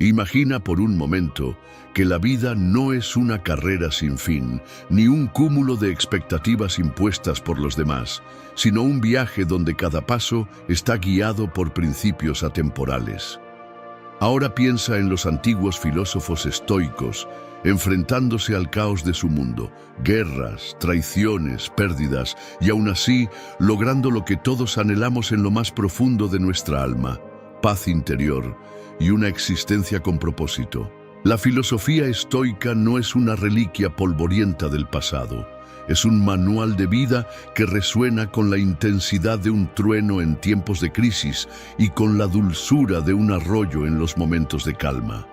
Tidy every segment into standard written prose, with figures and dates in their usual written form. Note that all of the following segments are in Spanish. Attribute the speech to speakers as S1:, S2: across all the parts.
S1: Imagina por un momento que la vida no es una carrera sin fin, ni un cúmulo de expectativas impuestas por los demás, sino un viaje donde cada paso está guiado por principios atemporales. Ahora piensa en los antiguos filósofos estoicos, enfrentándose al caos de su mundo, guerras, traiciones, pérdidas, y aún así logrando lo que todos anhelamos en lo más profundo de nuestra alma: paz interior y una existencia con propósito. La filosofía estoica no es una reliquia polvorienta del pasado, es un manual de vida que resuena con la intensidad de un trueno en tiempos de crisis y con la dulzura de un arroyo en los momentos de calma.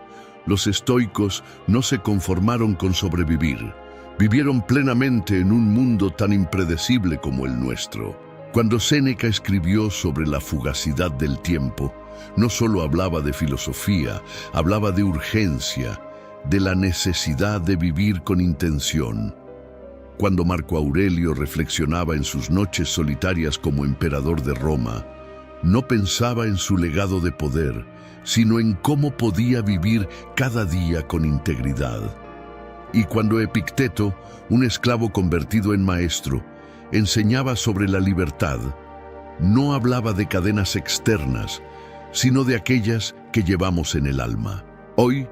S1: Los estoicos no se conformaron con sobrevivir, vivieron plenamente en un mundo tan impredecible como el nuestro. Cuando Séneca escribió sobre la fugacidad del tiempo, no solo hablaba de filosofía, hablaba de urgencia, de la necesidad de vivir con intención. Cuando Marco Aurelio reflexionaba en sus noches solitarias como emperador de Roma, no pensaba en su legado de poder, sino en cómo podía vivir cada día con integridad. Y cuando Epicteto, un esclavo convertido en maestro, enseñaba sobre la libertad, no hablaba de cadenas externas, sino de aquellas que llevamos en el alma. Hoy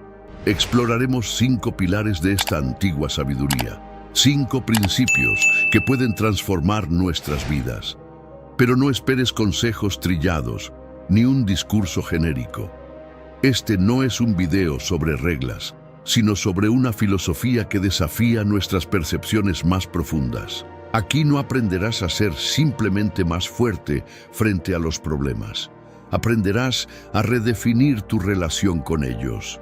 S1: exploraremos 5 pilares de esta antigua sabiduría, 5 principios que pueden transformar nuestras vidas. Pero no esperes consejos trillados, ni un discurso genérico. Este no es un video sobre reglas, sino sobre una filosofía que desafía nuestras percepciones más profundas. Aquí no aprenderás a ser simplemente más fuerte frente a los problemas. Aprenderás a redefinir tu relación con ellos.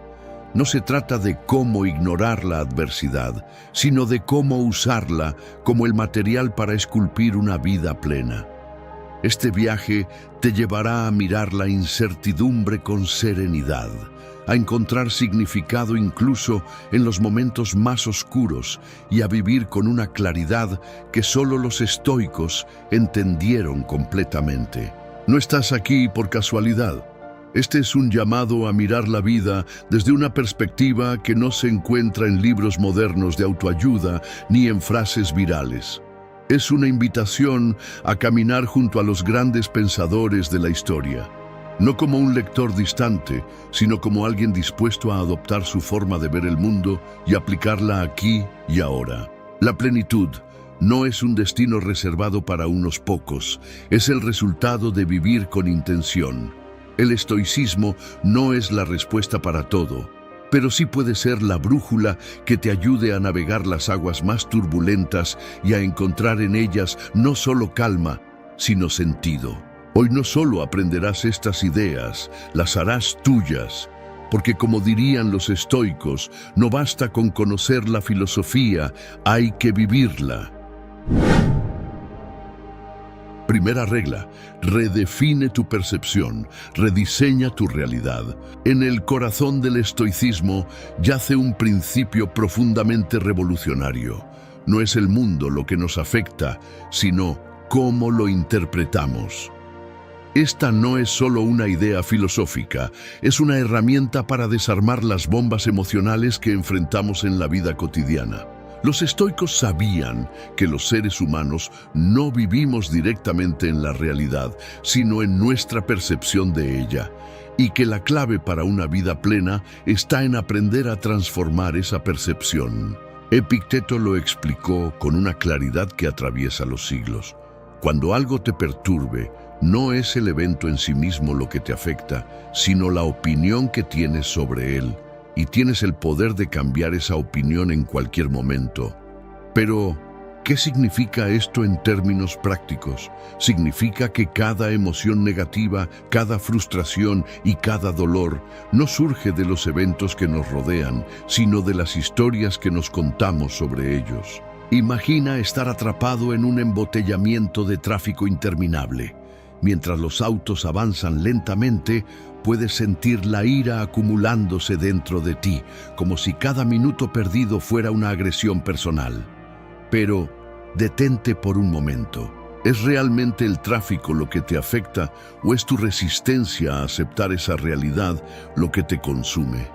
S1: No se trata de cómo ignorar la adversidad, sino de cómo usarla como el material para esculpir una vida plena. Este viaje te llevará a mirar la incertidumbre con serenidad, a encontrar significado incluso en los momentos más oscuros y a vivir con una claridad que solo los estoicos entendieron completamente. No estás aquí por casualidad. Este es un llamado a mirar la vida desde una perspectiva que no se encuentra en libros modernos de autoayuda ni en frases virales. Es una invitación a caminar junto a los grandes pensadores de la historia, no como un lector distante, sino como alguien dispuesto a adoptar su forma de ver el mundo y aplicarla aquí y ahora. La plenitud no es un destino reservado para unos pocos, es el resultado de vivir con intención. El estoicismo no es la respuesta para todo, pero sí puede ser la brújula que te ayude a navegar las aguas más turbulentas y a encontrar en ellas no solo calma, sino sentido. Hoy no solo aprenderás estas ideas, las harás tuyas, porque como dirían los estoicos, no basta con conocer la filosofía, hay que vivirla. Primera regla: redefine tu percepción, rediseña tu realidad. En el corazón del estoicismo yace un principio profundamente revolucionario. No es el mundo lo que nos afecta, sino cómo lo interpretamos. Esta no es solo una idea filosófica, es una herramienta para desarmar las bombas emocionales que enfrentamos en la vida cotidiana. Los estoicos sabían que los seres humanos no vivimos directamente en la realidad, sino en nuestra percepción de ella, y que la clave para una vida plena está en aprender a transformar esa percepción. Epicteto lo explicó con una claridad que atraviesa los siglos. Cuando algo te perturbe, no es el evento en sí mismo lo que te afecta, sino la opinión que tienes sobre él. Y tienes el poder de cambiar esa opinión en cualquier momento. Pero, ¿qué significa esto en términos prácticos? Significa que cada emoción negativa, cada frustración y cada dolor no surge de los eventos que nos rodean, sino de las historias que nos contamos sobre ellos. Imagina estar atrapado en un embotellamiento de tráfico interminable. Mientras los autos avanzan lentamente, puedes sentir la ira acumulándose dentro de ti, como si cada minuto perdido fuera una agresión personal. Pero detente por un momento. ¿Es realmente el tráfico lo que te afecta o es tu resistencia a aceptar esa realidad lo que te consume?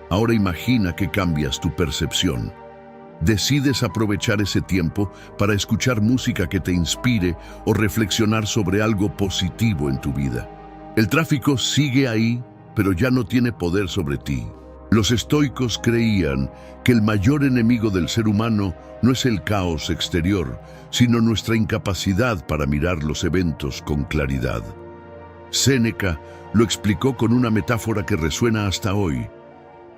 S1: Ahora imagina que cambias tu percepción. Decides aprovechar ese tiempo para escuchar música que te inspire o reflexionar sobre algo positivo en tu vida. El tráfico sigue ahí, pero ya no tiene poder sobre ti. Los estoicos creían que el mayor enemigo del ser humano no es el caos exterior, sino nuestra incapacidad para mirar los eventos con claridad. Séneca lo explicó con una metáfora que resuena hasta hoy.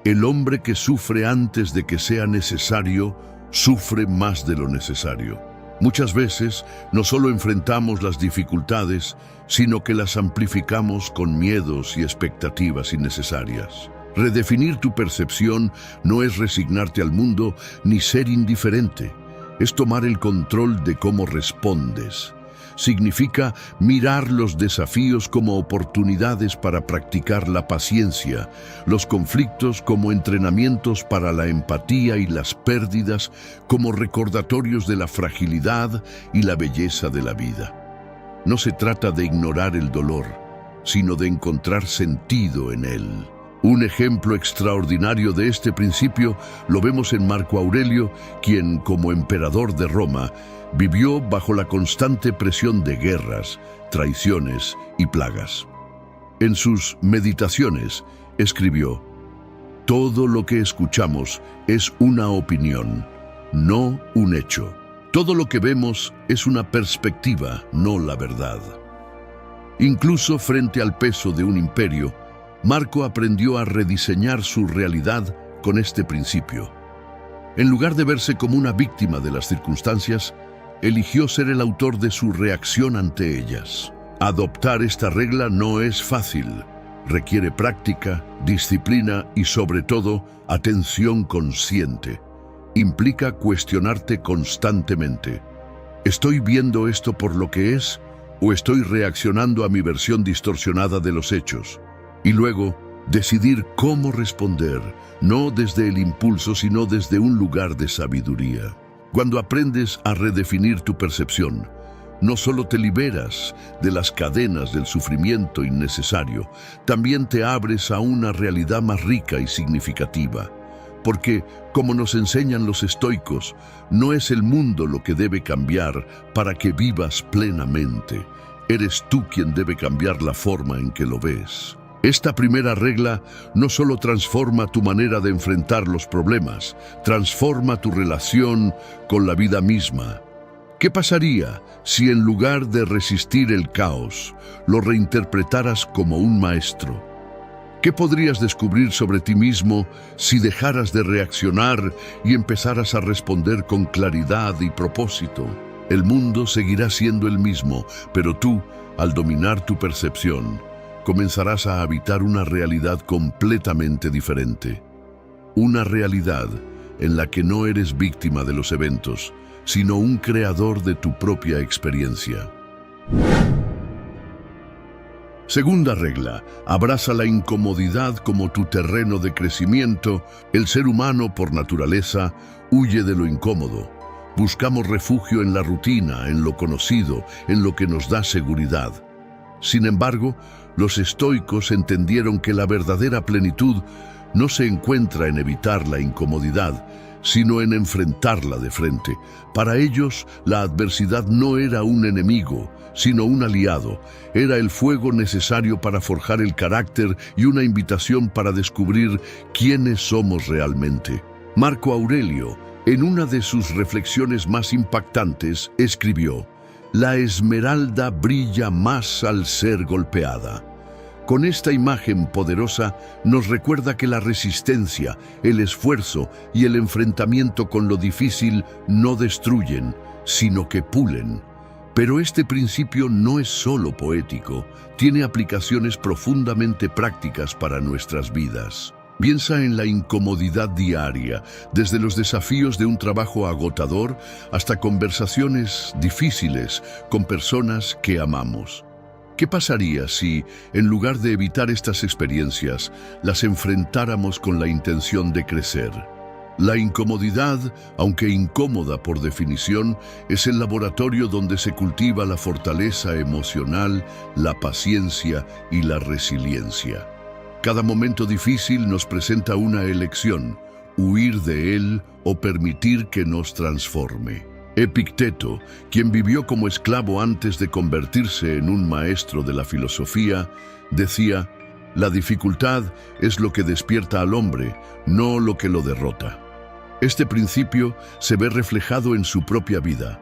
S1: El hombre que sufre antes de que sea necesario, sufre más de lo necesario. Muchas veces no solo enfrentamos las dificultades, sino que las amplificamos con miedos y expectativas innecesarias. Redefinir tu percepción no es resignarte al mundo ni ser indiferente. Es tomar el control de cómo respondes. Significa mirar los desafíos como oportunidades para practicar la paciencia, los conflictos como entrenamientos para la empatía y las pérdidas como recordatorios de la fragilidad y la belleza de la vida. No se trata de ignorar el dolor, sino de encontrar sentido en él. Un ejemplo extraordinario de este principio lo vemos en Marco Aurelio, quien, como emperador de Roma, vivió bajo la constante presión de guerras, traiciones y plagas. En sus Meditaciones escribió: «Todo lo que escuchamos es una opinión, no un hecho. Todo lo que vemos es una perspectiva, no la verdad». Incluso frente al peso de un imperio, Marco aprendió a rediseñar su realidad con este principio. En lugar de verse como una víctima de las circunstancias, eligió ser el autor de su reacción ante ellas. Adoptar esta regla no es fácil. Requiere práctica, disciplina y, sobre todo, atención consciente. Implica cuestionarte constantemente. ¿Estoy viendo esto por lo que es o estoy reaccionando a mi versión distorsionada de los hechos? Y luego, decidir cómo responder, no desde el impulso, sino desde un lugar de sabiduría. Cuando aprendes a redefinir tu percepción, no solo te liberas de las cadenas del sufrimiento innecesario, también te abres a una realidad más rica y significativa. Porque, como nos enseñan los estoicos, no es el mundo lo que debe cambiar para que vivas plenamente. Eres tú quien debe cambiar la forma en que lo ves. Esta primera regla no solo transforma tu manera de enfrentar los problemas, transforma tu relación con la vida misma. ¿Qué pasaría si en lugar de resistir el caos, lo reinterpretaras como un maestro? ¿Qué podrías descubrir sobre ti mismo si dejaras de reaccionar y empezaras a responder con claridad y propósito? El mundo seguirá siendo el mismo, pero tú, al dominar tu percepción, comenzarás a habitar una realidad completamente diferente. Una realidad en la que no eres víctima de los eventos, sino un creador de tu propia experiencia. Segunda regla: abraza la incomodidad como tu terreno de crecimiento. El ser humano, por naturaleza, huye de lo incómodo. Buscamos refugio en la rutina, en lo conocido, en lo que nos da seguridad. Sin embargo, los estoicos entendieron que la verdadera plenitud no se encuentra en evitar la incomodidad, sino en enfrentarla de frente. Para ellos, la adversidad no era un enemigo, sino un aliado. Era el fuego necesario para forjar el carácter y una invitación para descubrir quiénes somos realmente. Marco Aurelio, en una de sus reflexiones más impactantes, escribió: «La esmeralda brilla más al ser golpeada». Con esta imagen poderosa nos recuerda que la resistencia, el esfuerzo y el enfrentamiento con lo difícil no destruyen, sino que pulen. Pero este principio no es solo poético, tiene aplicaciones profundamente prácticas para nuestras vidas. Piensa en la incomodidad diaria, desde los desafíos de un trabajo agotador hasta conversaciones difíciles con personas que amamos. ¿Qué pasaría si, en lugar de evitar estas experiencias, las enfrentáramos con la intención de crecer? La incomodidad, aunque incómoda por definición, es el laboratorio donde se cultiva la fortaleza emocional, la paciencia y la resiliencia. Cada momento difícil nos presenta una elección: huir de él o permitir que nos transforme. Epicteto, quien vivió como esclavo antes de convertirse en un maestro de la filosofía, decía: la dificultad es lo que despierta al hombre, no lo que lo derrota. Este principio se ve reflejado en su propia vida.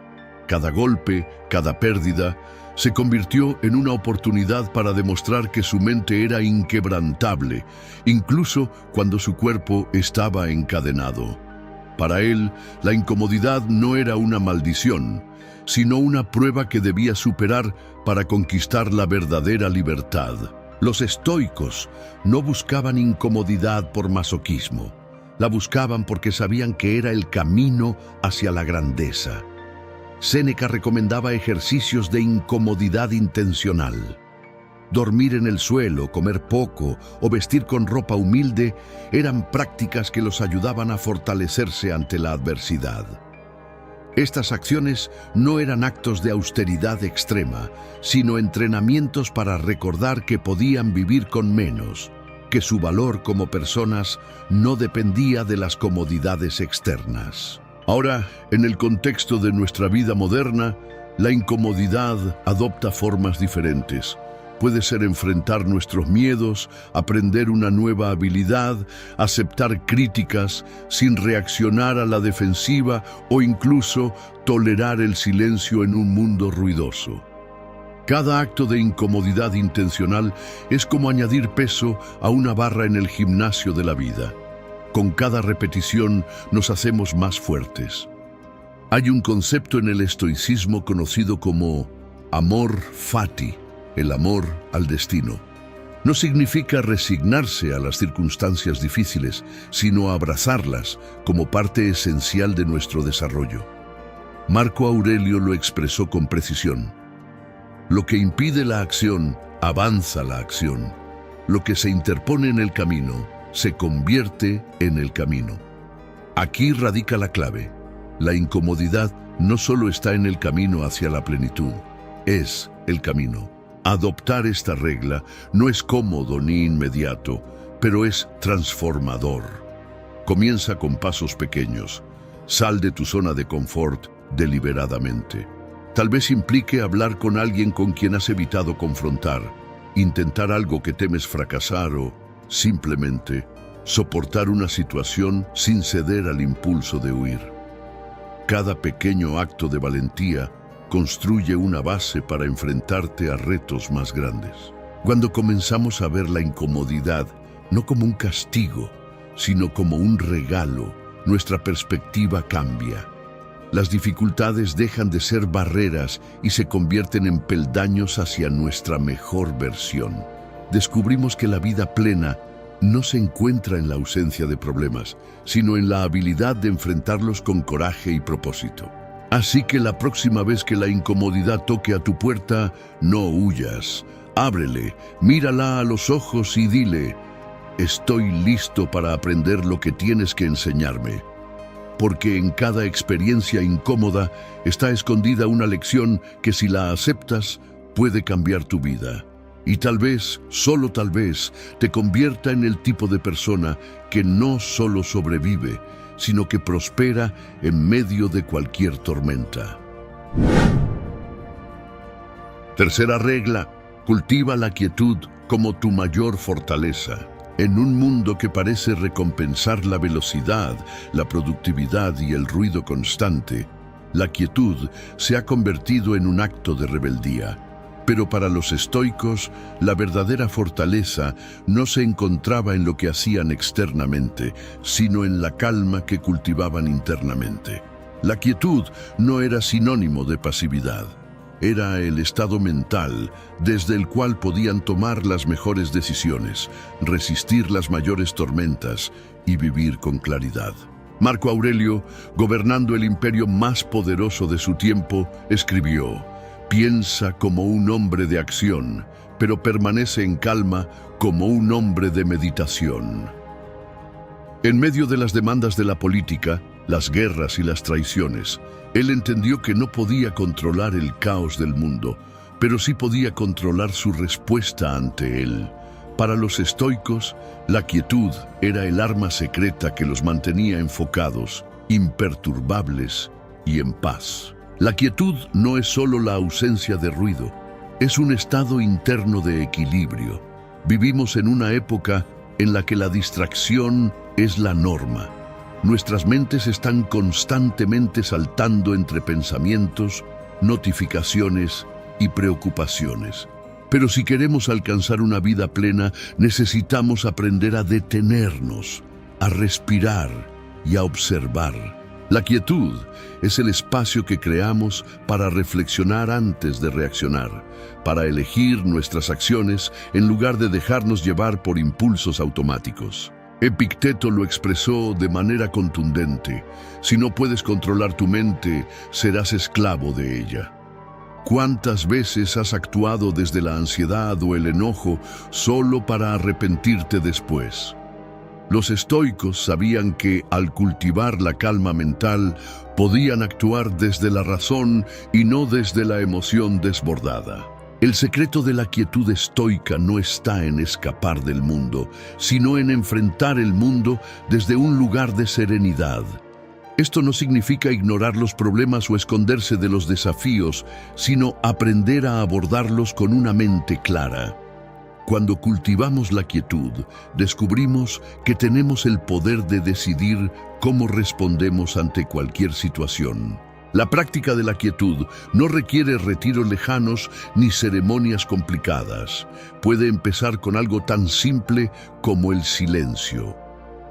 S1: Cada golpe, cada pérdida, se convirtió en una oportunidad para demostrar que su mente era inquebrantable, incluso cuando su cuerpo estaba encadenado. Para él, la incomodidad no era una maldición, sino una prueba que debía superar para conquistar la verdadera libertad. Los estoicos no buscaban incomodidad por masoquismo. La buscaban porque sabían que era el camino hacia la grandeza. Séneca recomendaba ejercicios de incomodidad intencional. Dormir en el suelo, comer poco o vestir con ropa humilde eran prácticas que los ayudaban a fortalecerse ante la adversidad. Estas acciones no eran actos de austeridad extrema, sino entrenamientos para recordar que podían vivir con menos, que su valor como personas no dependía de las comodidades externas. Ahora, en el contexto de nuestra vida moderna, la incomodidad adopta formas diferentes. Puede ser enfrentar nuestros miedos, aprender una nueva habilidad, aceptar críticas sin reaccionar a la defensiva o incluso tolerar el silencio en un mundo ruidoso. Cada acto de incomodidad intencional es como añadir peso a una barra en el gimnasio de la vida. Con cada repetición nos hacemos más fuertes. Hay un concepto en el estoicismo conocido como amor fati, el amor al destino. No significa resignarse a las circunstancias difíciles, sino abrazarlas como parte esencial de nuestro desarrollo. Marco Aurelio lo expresó con precisión: lo que impide la acción, avanza la acción. Lo que se interpone en el camino, se convierte en el camino. Aquí radica la clave. La incomodidad no solo está en el camino hacia la plenitud, es el camino. Adoptar esta regla no es cómodo ni inmediato, pero es transformador. Comienza con pasos pequeños. Sal de tu zona de confort deliberadamente. Tal vez implique hablar con alguien con quien has evitado confrontar, intentar algo que temes fracasar o, simplemente, soportar una situación sin ceder al impulso de huir. Cada pequeño acto de valentía construye una base para enfrentarte a retos más grandes. Cuando comenzamos a ver la incomodidad no como un castigo, sino como un regalo, nuestra perspectiva cambia. Las dificultades dejan de ser barreras y se convierten en peldaños hacia nuestra mejor versión. Descubrimos que la vida plena no se encuentra en la ausencia de problemas, sino en la habilidad de enfrentarlos con coraje y propósito. Así que la próxima vez que la incomodidad toque a tu puerta, no huyas. Ábrele, mírala a los ojos y dile: estoy listo para aprender lo que tienes que enseñarme. Porque en cada experiencia incómoda está escondida una lección que, si la aceptas, puede cambiar tu vida. Y tal vez, solo tal vez, te convierta en el tipo de persona que no solo sobrevive, sino que prospera en medio de cualquier tormenta. Tercera regla: cultiva la quietud como tu mayor fortaleza. En un mundo que parece recompensar la velocidad, la productividad y el ruido constante, la quietud se ha convertido en un acto de rebeldía. Pero para los estoicos, la verdadera fortaleza no se encontraba en lo que hacían externamente, sino en la calma que cultivaban internamente. La quietud no era sinónimo de pasividad. Era el estado mental desde el cual podían tomar las mejores decisiones, resistir las mayores tormentas y vivir con claridad. Marco Aurelio, gobernando el imperio más poderoso de su tiempo, escribió: piensa como un hombre de acción, pero permanece en calma como un hombre de meditación. En medio de las demandas de la política, las guerras y las traiciones, él entendió que no podía controlar el caos del mundo, pero sí podía controlar su respuesta ante él. Para los estoicos, la quietud era el arma secreta que los mantenía enfocados, imperturbables y en paz. La quietud no es solo la ausencia de ruido, es un estado interno de equilibrio. Vivimos en una época en la que la distracción es la norma. Nuestras mentes están constantemente saltando entre pensamientos, notificaciones y preocupaciones. Pero si queremos alcanzar una vida plena, necesitamos aprender a detenernos, a respirar y a observar. La quietud es el espacio que creamos para reflexionar antes de reaccionar, para elegir nuestras acciones en lugar de dejarnos llevar por impulsos automáticos. Epicteto lo expresó de manera contundente: si no puedes controlar tu mente, serás esclavo de ella. ¿Cuántas veces has actuado desde la ansiedad o el enojo solo para arrepentirte después? Los estoicos sabían que, al cultivar la calma mental, podían actuar desde la razón y no desde la emoción desbordada. El secreto de la quietud estoica no está en escapar del mundo, sino en enfrentar el mundo desde un lugar de serenidad. Esto no significa ignorar los problemas o esconderse de los desafíos, sino aprender a abordarlos con una mente clara. Cuando cultivamos la quietud, descubrimos que tenemos el poder de decidir cómo respondemos ante cualquier situación. La práctica de la quietud no requiere retiros lejanos ni ceremonias complicadas. Puede empezar con algo tan simple como el silencio.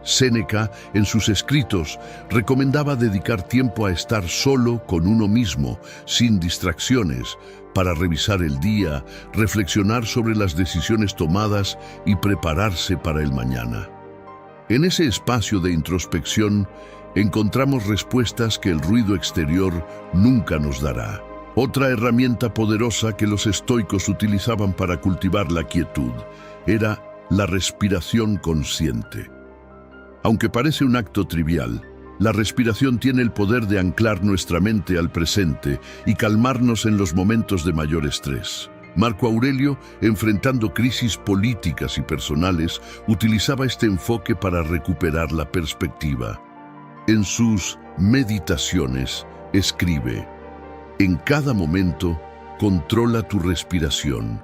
S1: Séneca, en sus escritos, recomendaba dedicar tiempo a estar solo con uno mismo, sin distracciones, para revisar el día, reflexionar sobre las decisiones tomadas y prepararse para el mañana. En ese espacio de introspección, encontramos respuestas que el ruido exterior nunca nos dará. Otra herramienta poderosa que los estoicos utilizaban para cultivar la quietud era la respiración consciente. Aunque parece un acto trivial, la respiración tiene el poder de anclar nuestra mente al presente y calmarnos en los momentos de mayor estrés. Marco Aurelio, enfrentando crisis políticas y personales, utilizaba este enfoque para recuperar la perspectiva. En sus Meditaciones escribe: en cada momento, controla tu respiración.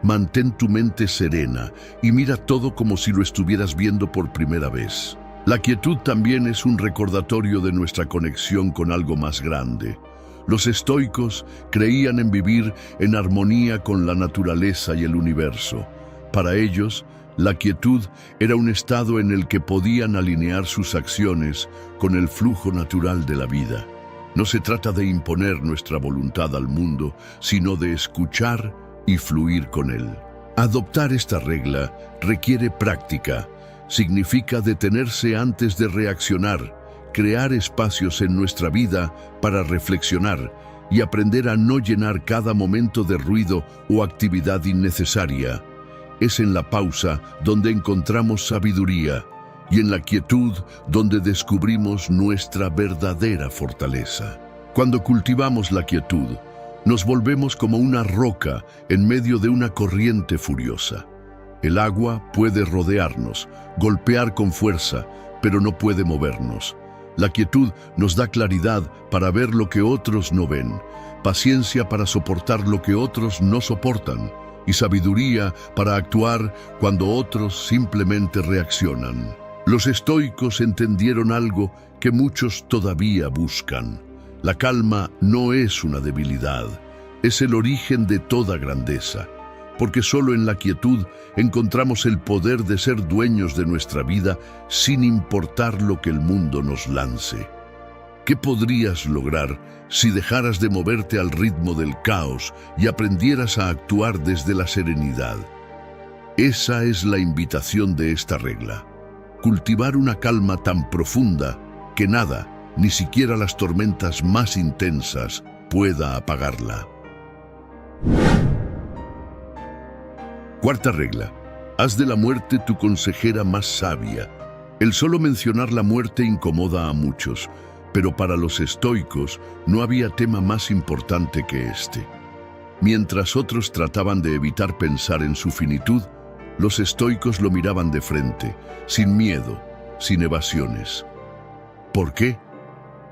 S1: Mantén tu mente serena y mira todo como si lo estuvieras viendo por primera vez. La quietud también es un recordatorio de nuestra conexión con algo más grande. Los estoicos creían en vivir en armonía con la naturaleza y el universo. Para ellos, la quietud era un estado en el que podían alinear sus acciones con el flujo natural de la vida. No se trata de imponer nuestra voluntad al mundo, sino de escuchar y fluir con él. Adoptar esta regla requiere práctica. Significa detenerse antes de reaccionar, crear espacios en nuestra vida para reflexionar y aprender a no llenar cada momento de ruido o actividad innecesaria. Es en la pausa donde encontramos sabiduría y en la quietud donde descubrimos nuestra verdadera fortaleza. Cuando cultivamos la quietud, nos volvemos como una roca en medio de una corriente furiosa. El agua puede rodearnos, golpear con fuerza, pero no puede movernos. La quietud nos da claridad para ver lo que otros no ven, paciencia para soportar lo que otros no soportan, y sabiduría para actuar cuando otros simplemente reaccionan. Los estoicos entendieron algo que muchos todavía buscan. La calma no es una debilidad, es el origen de toda grandeza, porque solo en la quietud encontramos el poder de ser dueños de nuestra vida sin importar lo que el mundo nos lance. ¿Qué podrías lograr si dejaras de moverte al ritmo del caos y aprendieras a actuar desde la serenidad? Esa es la invitación de esta regla. Cultivar una calma tan profunda que nada, ni siquiera las tormentas más intensas, pueda apagarla. Cuarta regla: haz de la muerte tu consejera más sabia. El solo mencionar la muerte incomoda a muchos, pero para los estoicos no había tema más importante que este. Mientras otros trataban de evitar pensar en su finitud, los estoicos lo miraban de frente, sin miedo, sin evasiones. ¿Por qué?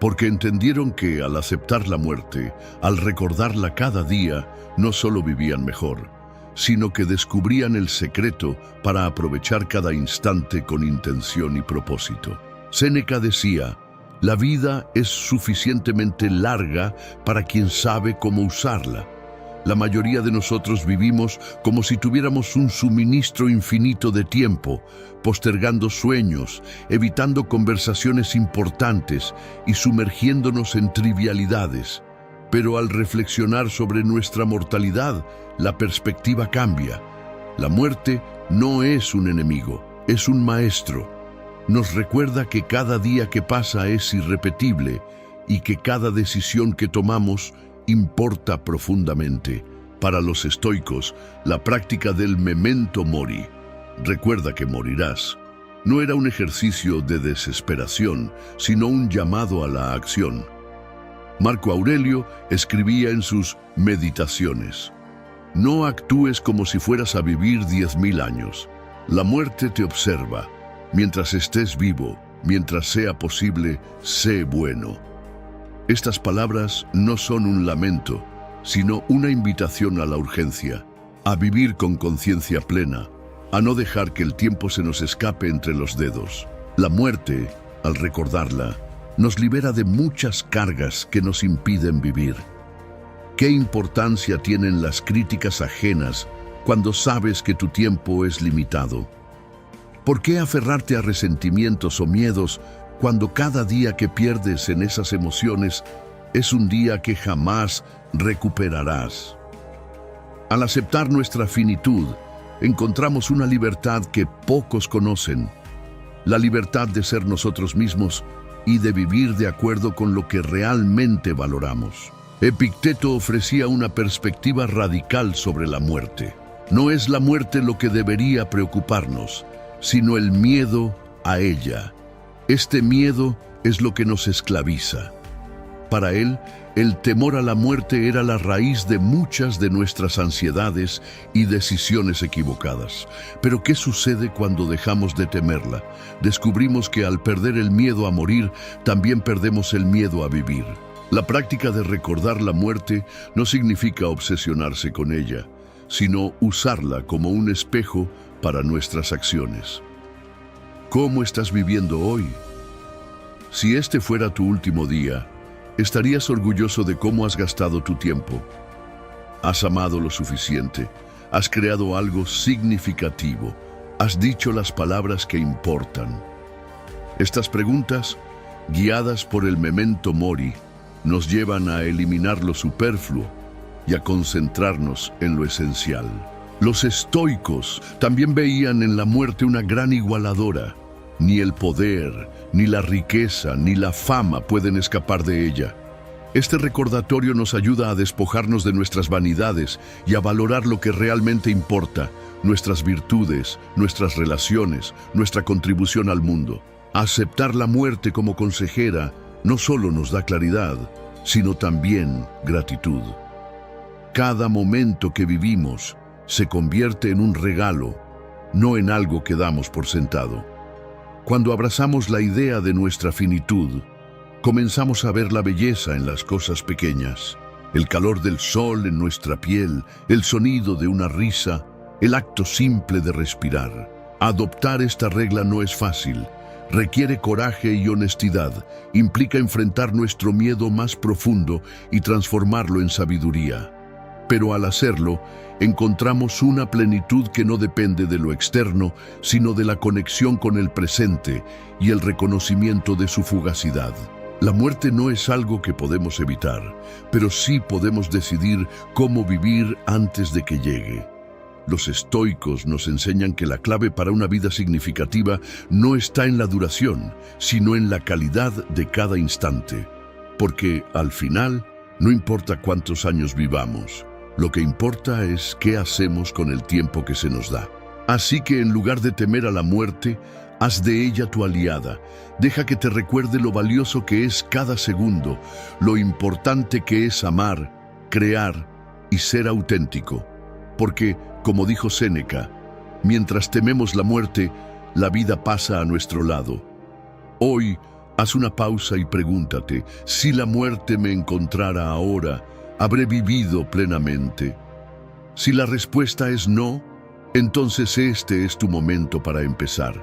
S1: Porque entendieron que al aceptar la muerte, al recordarla cada día, no solo vivían mejor, sino que descubrían el secreto para aprovechar cada instante con intención y propósito. Séneca decía: la vida es suficientemente larga para quien sabe cómo usarla. La mayoría de nosotros vivimos como si tuviéramos un suministro infinito de tiempo, postergando sueños, evitando conversaciones importantes y sumergiéndonos en trivialidades. Pero al reflexionar sobre nuestra mortalidad, la perspectiva cambia. La muerte no es un enemigo, es un maestro. Nos recuerda que cada día que pasa es irrepetible y que cada decisión que tomamos importa profundamente. Para los estoicos, la práctica del memento mori, recuerda que morirás, no era un ejercicio de desesperación, sino un llamado a la acción. Marco Aurelio escribía en sus Meditaciones: no actúes como si fueras a vivir 10.000 años. La muerte te observa. Mientras estés vivo, mientras sea posible, sé bueno. Estas palabras no son un lamento, sino una invitación a la urgencia, a vivir con conciencia plena, a no dejar que el tiempo se nos escape entre los dedos. La muerte, al recordarla, nos libera de muchas cargas que nos impiden vivir. ¿Qué importancia tienen las críticas ajenas cuando sabes que tu tiempo es limitado? ¿Por qué aferrarte a resentimientos o miedos cuando cada día que pierdes en esas emociones es un día que jamás recuperarás? Al aceptar nuestra finitud, encontramos una libertad que pocos conocen, la libertad de ser nosotros mismos y de vivir de acuerdo con lo que realmente valoramos. Epicteto ofrecía una perspectiva radical sobre la muerte. No es la muerte lo que debería preocuparnos, sino el miedo a ella. Este miedo es lo que nos esclaviza. Para él, el temor a la muerte era la raíz de muchas de nuestras ansiedades y decisiones equivocadas. Pero ¿qué sucede cuando dejamos de temerla? Descubrimos que al perder el miedo a morir, también perdemos el miedo a vivir. La práctica de recordar la muerte no significa obsesionarse con ella, sino usarla como un espejo para nuestras acciones. ¿Cómo estás viviendo hoy? Si este fuera tu último día, ¿estarías orgulloso de cómo has gastado tu tiempo? ¿Has amado lo suficiente? ¿Has creado algo significativo? ¿Has dicho las palabras que importan? Estas preguntas, guiadas por el memento mori, nos llevan a eliminar lo superfluo y a concentrarnos en lo esencial. Los estoicos también veían en la muerte una gran igualadora. Ni el poder, ni la riqueza, ni la fama pueden escapar de ella. Este recordatorio nos ayuda a despojarnos de nuestras vanidades y a valorar lo que realmente importa, nuestras virtudes, nuestras relaciones, nuestra contribución al mundo. Aceptar la muerte como consejera no solo nos da claridad, sino también gratitud. Cada momento que vivimos se convierte en un regalo, no en algo que damos por sentado. Cuando abrazamos la idea de nuestra finitud, comenzamos a ver la belleza en las cosas pequeñas, el calor del sol en nuestra piel, el sonido de una risa, el acto simple de respirar. Adoptar esta regla no es fácil, requiere coraje y honestidad, implica enfrentar nuestro miedo más profundo y transformarlo en sabiduría. Pero al hacerlo, encontramos una plenitud que no depende de lo externo, sino de la conexión con el presente y el reconocimiento de su fugacidad. La muerte no es algo que podemos evitar, pero sí podemos decidir cómo vivir antes de que llegue. Los estoicos nos enseñan que la clave para una vida significativa no está en la duración, sino en la calidad de cada instante. Porque, al final, no importa cuántos años vivamos, lo que importa es qué hacemos con el tiempo que se nos da. Así que en lugar de temer a la muerte, Haz de ella tu aliada. Deja que te recuerde lo valioso que es cada segundo, lo importante que es amar, crear y ser auténtico. Porque, como dijo Séneca, mientras tememos la muerte, la vida pasa a nuestro lado. Hoy, haz una pausa y pregúntate, si la muerte me encontrara ahora, ¿habré vivido plenamente? Si la respuesta es no, entonces este es tu momento para empezar.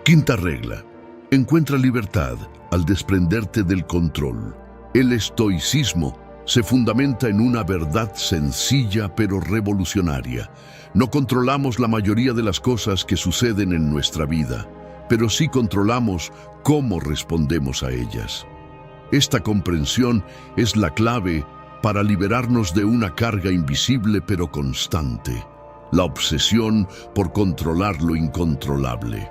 S1: Quinta regla. Encuentra libertad al desprenderte del control. El estoicismo se fundamenta en una verdad sencilla pero revolucionaria. No controlamos la mayoría de las cosas que suceden en nuestra vida, pero sí controlamos cómo respondemos a ellas. Esta comprensión es la clave para liberarnos de una carga invisible pero constante, la obsesión por controlar lo incontrolable.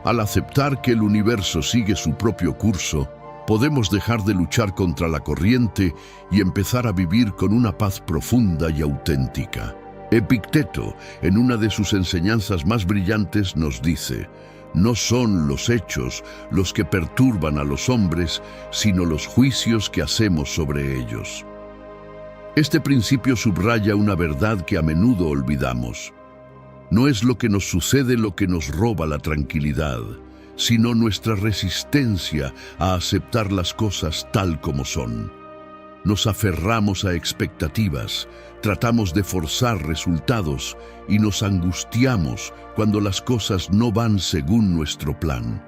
S1: Al aceptar que el universo sigue su propio curso, podemos dejar de luchar contra la corriente y empezar a vivir con una paz profunda y auténtica. Epicteto, en una de sus enseñanzas más brillantes, nos dice: no son los hechos los que perturban a los hombres, sino los juicios que hacemos sobre ellos. Este principio subraya una verdad que a menudo olvidamos. No es lo que nos sucede lo que nos roba la tranquilidad, sino nuestra resistencia a aceptar las cosas tal como son. Nos aferramos a expectativas, tratamos de forzar resultados y nos angustiamos cuando las cosas no van según nuestro plan.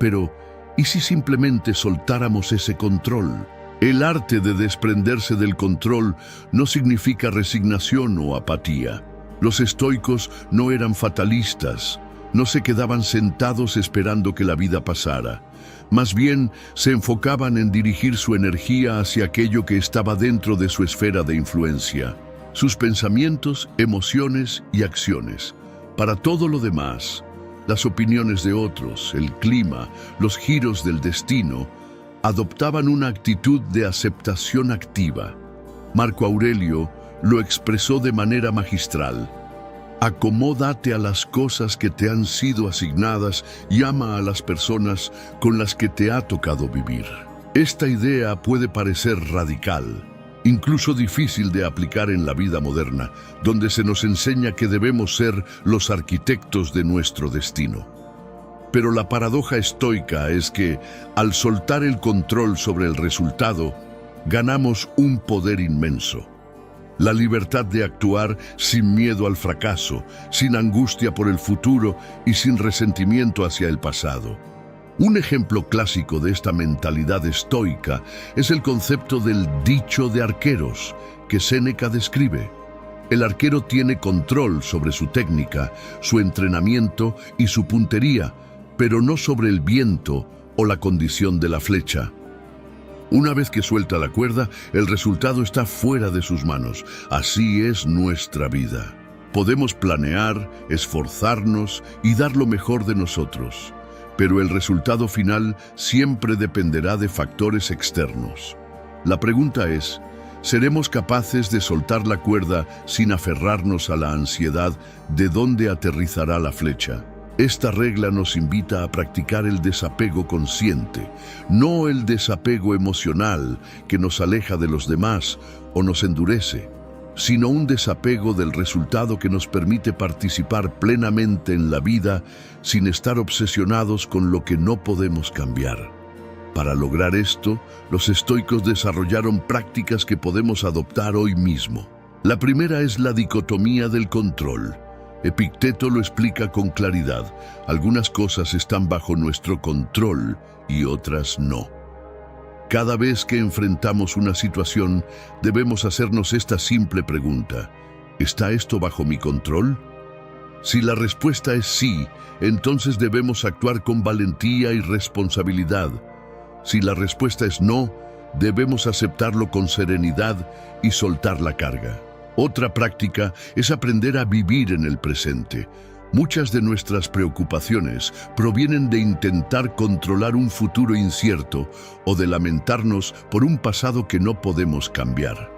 S1: Pero, ¿y si simplemente soltáramos ese control? El arte de desprenderse del control no significa resignación o apatía. Los estoicos no eran fatalistas, no se quedaban sentados esperando que la vida pasara. Más bien, se enfocaban en dirigir su energía hacia aquello que estaba dentro de su esfera de influencia, sus pensamientos, emociones y acciones. Para todo lo demás, las opiniones de otros, el clima, los giros del destino, adoptaban una actitud de aceptación activa. Marco Aurelio lo expresó de manera magistral: acomódate a las cosas que te han sido asignadas y ama a las personas con las que te ha tocado vivir. Esta idea puede parecer radical, incluso difícil de aplicar en la vida moderna, donde se nos enseña que debemos ser los arquitectos de nuestro destino. Pero la paradoja estoica es que, al soltar el control sobre el resultado, ganamos un poder inmenso. La libertad de actuar sin miedo al fracaso, sin angustia por el futuro y sin resentimiento hacia el pasado. Un ejemplo clásico de esta mentalidad estoica es el concepto del dicho de arqueros, que Séneca describe. El arquero tiene control sobre su técnica, su entrenamiento y su puntería, pero no sobre el viento o la condición de la flecha. Una vez que suelta la cuerda, el resultado está fuera de sus manos. Así es nuestra vida. Podemos planear, esforzarnos y dar lo mejor de nosotros, pero el resultado final siempre dependerá de factores externos. La pregunta es, ¿seremos capaces de soltar la cuerda sin aferrarnos a la ansiedad de dónde aterrizará la flecha? Esta regla nos invita a practicar el desapego consciente, no el desapego emocional que nos aleja de los demás o nos endurece, sino un desapego del resultado que nos permite participar plenamente en la vida sin estar obsesionados con lo que no podemos cambiar. Para lograr esto, los estoicos desarrollaron prácticas que podemos adoptar hoy mismo. La primera es la dicotomía del control. Epicteto lo explica con claridad: algunas cosas están bajo nuestro control y otras no. Cada vez que enfrentamos una situación, debemos hacernos esta simple pregunta: ¿está esto bajo mi control? Si la respuesta es sí, entonces debemos actuar con valentía y responsabilidad. Si la respuesta es no, debemos aceptarlo con serenidad y soltar la carga. Otra práctica es aprender a vivir en el presente. Muchas de nuestras preocupaciones provienen de intentar controlar un futuro incierto o de lamentarnos por un pasado que no podemos cambiar.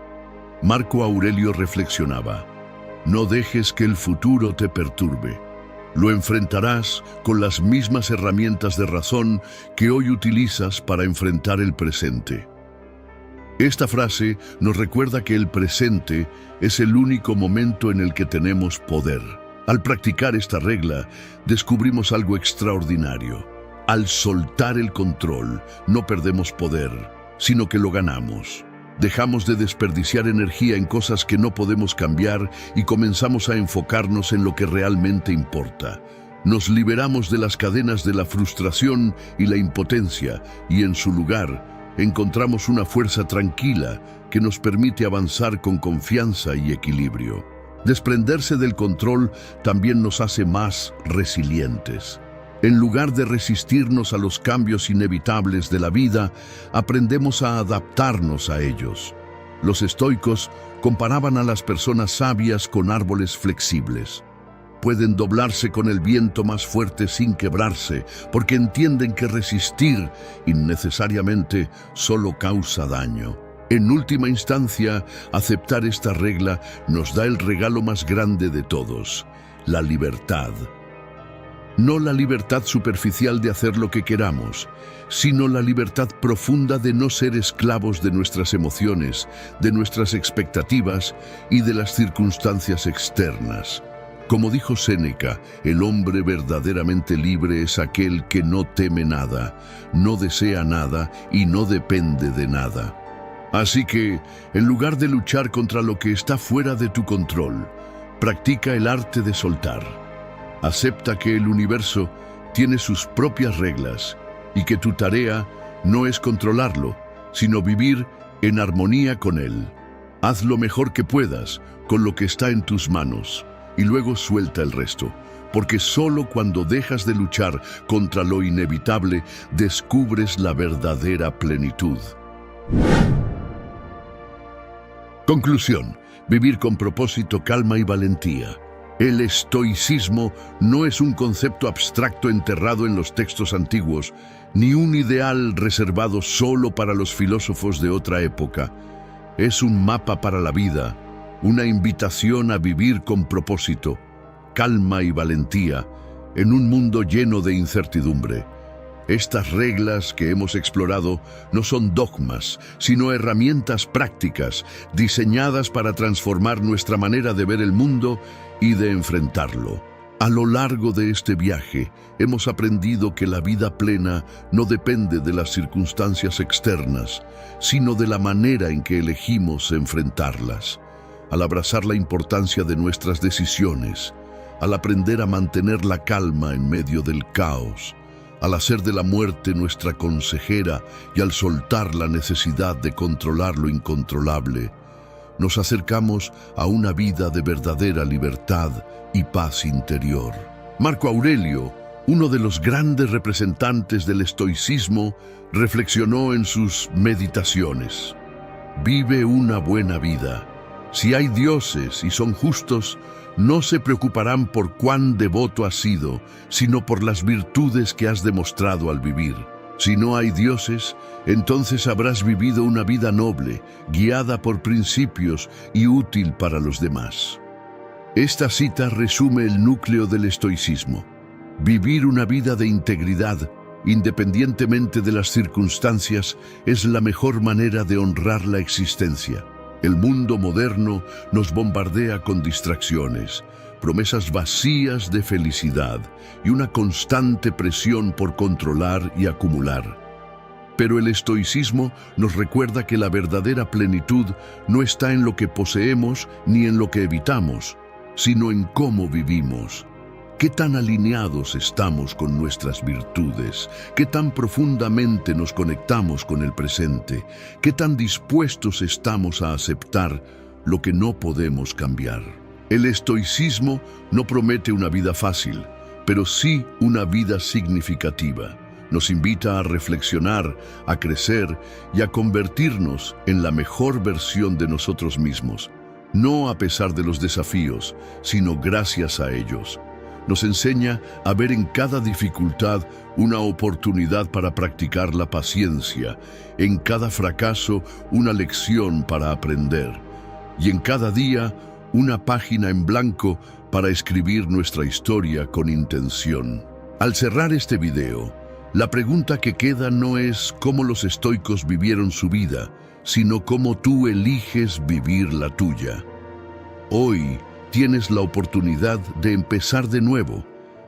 S1: Marco Aurelio reflexionaba: no dejes que el futuro te perturbe. Lo enfrentarás con las mismas herramientas de razón que hoy utilizas para enfrentar el presente. Esta frase nos recuerda que el presente es el único momento en el que tenemos poder. Al practicar esta regla, descubrimos algo extraordinario. Al soltar el control, no perdemos poder, sino que lo ganamos. Dejamos de desperdiciar energía en cosas que no podemos cambiar y comenzamos a enfocarnos en lo que realmente importa. Nos liberamos de las cadenas de la frustración y la impotencia y en su lugar encontramos una fuerza tranquila que nos permite avanzar con confianza y equilibrio. Desprenderse del control también nos hace más resilientes. En lugar de resistirnos a los cambios inevitables de la vida, aprendemos a adaptarnos a ellos. Los estoicos comparaban a las personas sabias con árboles flexibles. Pueden doblarse con el viento más fuerte sin quebrarse, porque entienden que resistir innecesariamente solo causa daño. En última instancia, aceptar esta regla nos da el regalo más grande de todos, la libertad. No la libertad superficial de hacer lo que queramos, sino la libertad profunda de no ser esclavos de nuestras emociones, de nuestras expectativas y de las circunstancias externas. Como dijo Séneca, el hombre verdaderamente libre es aquel que no teme nada, no desea nada y no depende de nada. Así que, en lugar de luchar contra lo que está fuera de tu control, practica el arte de soltar. Acepta que el universo tiene sus propias reglas y que tu tarea no es controlarlo, sino vivir en armonía con él. Haz lo mejor que puedas con lo que está en tus manos y luego suelta el resto, porque solo cuando dejas de luchar contra lo inevitable descubres la verdadera plenitud. Conclusión: vivir con propósito, calma y valentía. El estoicismo no es un concepto abstracto enterrado en los textos antiguos, ni un ideal reservado solo para los filósofos de otra época. Es un mapa para la vida, una invitación a vivir con propósito, calma y valentía, en un mundo lleno de incertidumbre. Estas reglas que hemos explorado no son dogmas, sino herramientas prácticas diseñadas para transformar nuestra manera de ver el mundo y de enfrentarlo. A lo largo de este viaje, hemos aprendido que la vida plena no depende de las circunstancias externas, sino de la manera en que elegimos enfrentarlas. Al abrazar la importancia de nuestras decisiones, al aprender a mantener la calma en medio del caos, al hacer de la muerte nuestra consejera y al soltar la necesidad de controlar lo incontrolable, nos acercamos a una vida de verdadera libertad y paz interior. Marco Aurelio, uno de los grandes representantes del estoicismo, reflexionó en sus meditaciones: vive una buena vida. Si hay dioses y son justos, no se preocuparán por cuán devoto has sido, sino por las virtudes que has demostrado al vivir. Si no hay dioses, entonces habrás vivido una vida noble, guiada por principios y útil para los demás. Esta cita resume el núcleo del estoicismo. Vivir una vida de integridad, independientemente de las circunstancias, es la mejor manera de honrar la existencia. El mundo moderno nos bombardea con distracciones, promesas vacías de felicidad y una constante presión por controlar y acumular. Pero el estoicismo nos recuerda que la verdadera plenitud no está en lo que poseemos ni en lo que evitamos, sino en cómo vivimos. ¿Qué tan alineados estamos con nuestras virtudes? ¿Qué tan profundamente nos conectamos con el presente? ¿Qué tan dispuestos estamos a aceptar lo que no podemos cambiar? El estoicismo no promete una vida fácil, pero sí una vida significativa. Nos invita a reflexionar, a crecer y a convertirnos en la mejor versión de nosotros mismos, no a pesar de los desafíos, sino gracias a ellos. Nos enseña a ver en cada dificultad una oportunidad para practicar la paciencia, en cada fracaso una lección para aprender, y en cada día una página en blanco para escribir nuestra historia con intención. Al cerrar este video, la pregunta que queda no es cómo los estoicos vivieron su vida, sino cómo tú eliges vivir la tuya. Hoy tienes la oportunidad de empezar de nuevo,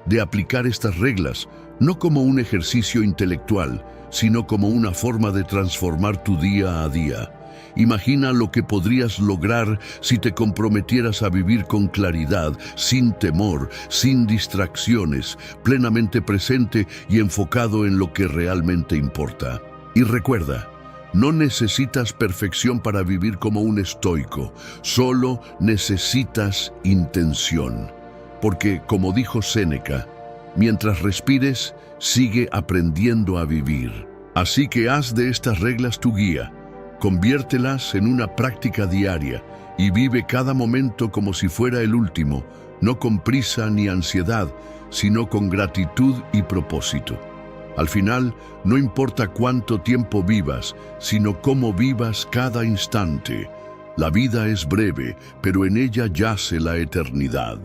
S1: de aplicar estas reglas, no como un ejercicio intelectual, sino como una forma de transformar tu día a día. Imagina lo que podrías lograr si te comprometieras a vivir con claridad, sin temor, sin distracciones, plenamente presente y enfocado en lo que realmente importa. Y recuerda, no necesitas perfección para vivir como un estoico, solo necesitas intención. Porque, como dijo Séneca, mientras respires, sigue aprendiendo a vivir. Así que haz de estas reglas tu guía. Conviértelas en una práctica diaria y vive cada momento como si fuera el último, no con prisa ni ansiedad, sino con gratitud y propósito. Al final, no importa cuánto tiempo vivas, sino cómo vivas cada instante. La vida es breve, pero en ella yace la eternidad.